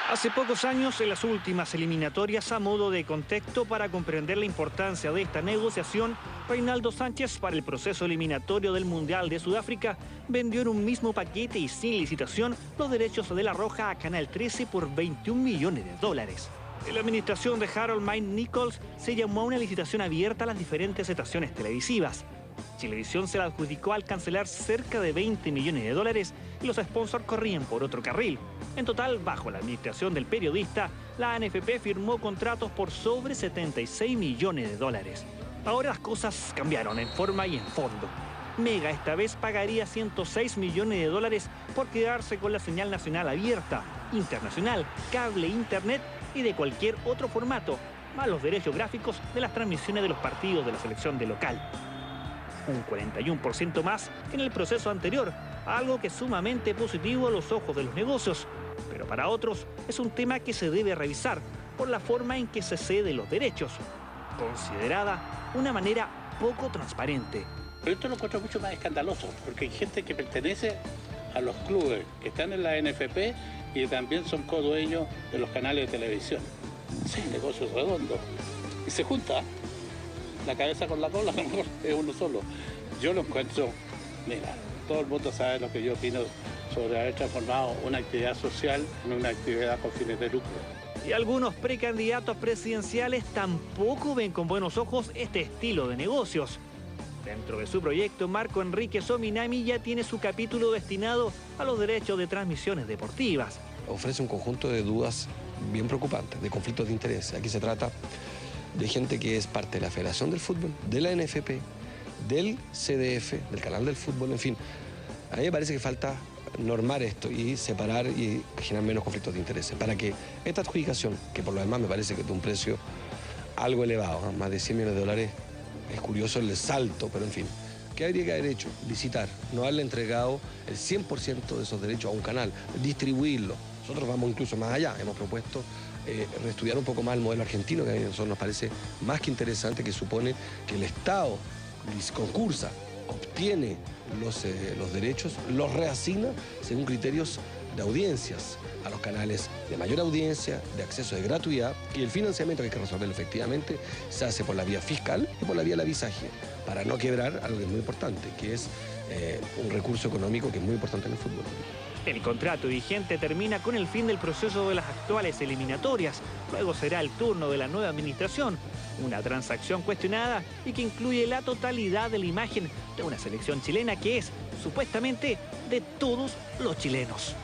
Hace pocos años, en las últimas eliminatorias, a modo de contexto para comprender la importancia de esta negociación, Reinaldo Sánchez, para el proceso eliminatorio del Mundial de Sudáfrica, vendió en un mismo paquete y sin licitación los derechos de La Roja a Canal 13 por $21 millones. En la administración de Harold Mine Nichols se llamó a una licitación abierta a las diferentes estaciones televisivas. Chilevisión se la adjudicó al cancelar cerca de $20 millones y los sponsors corrían por otro carril. En total, bajo la administración del periodista, la ANFP firmó contratos por sobre $76 millones. Ahora las cosas cambiaron en forma y en fondo. Mega esta vez pagaría $106 millones por quedarse con la señal nacional abierta, internacional, cable, internet y de cualquier otro formato, más los derechos gráficos de las transmisiones de los partidos de la selección de local. Un 41% más que en el proceso anterior, algo que es sumamente positivo a los ojos de los negocios. Pero para otros es un tema que se debe revisar por la forma en que se ceden los derechos, considerada una manera poco transparente. Pero esto lo encuentro mucho más escandaloso, porque hay gente que pertenece a los clubes que están en la NFP y también son codueños de los canales de televisión. Sí, negocios redondos. Y se junta la cabeza con la cola, a lo mejor es uno solo. Yo lo encuentro, mira, todo el mundo sabe lo que yo opino sobre haber transformado una actividad social en una actividad con fines de lucro. Y algunos precandidatos presidenciales tampoco ven con buenos ojos este estilo de negocios. Dentro de su proyecto, Marco Enrique Sominami ya tiene su capítulo destinado a los derechos de transmisiones deportivas. Ofrece un conjunto de dudas bien preocupantes, de conflictos de interés. Aquí se trata de gente que es parte de la Federación del Fútbol, de la NFP, del CDF, del Canal del Fútbol, en fin. A mí me parece que falta normar esto y separar y generar menos conflictos de intereses para que esta adjudicación, que por lo demás me parece que es de un precio algo elevado, más de $100 millones, es curioso el salto, pero en fin. ¿Qué habría que haber hecho? Licitar, no haberle entregado el 100% de esos derechos a un canal, distribuirlo. Nosotros vamos incluso más allá, hemos propuesto reestudiar un poco más el modelo argentino, que a nosotros nos parece más que interesante, que supone que el Estado concursa, obtiene los derechos, los reasigna según criterios de audiencias a los canales de mayor audiencia, de acceso de gratuidad, y el financiamiento, que hay que resolverlo efectivamente, se hace por la vía fiscal y por la vía del avisaje, para no quebrar algo que es muy importante, que es un recurso económico que es muy importante en el fútbol. El contrato vigente termina con el fin del proceso de las actuales eliminatorias. Luego será el turno de la nueva administración. Una transacción cuestionada y que incluye la totalidad de la imagen de una selección chilena que es, supuestamente, de todos los chilenos.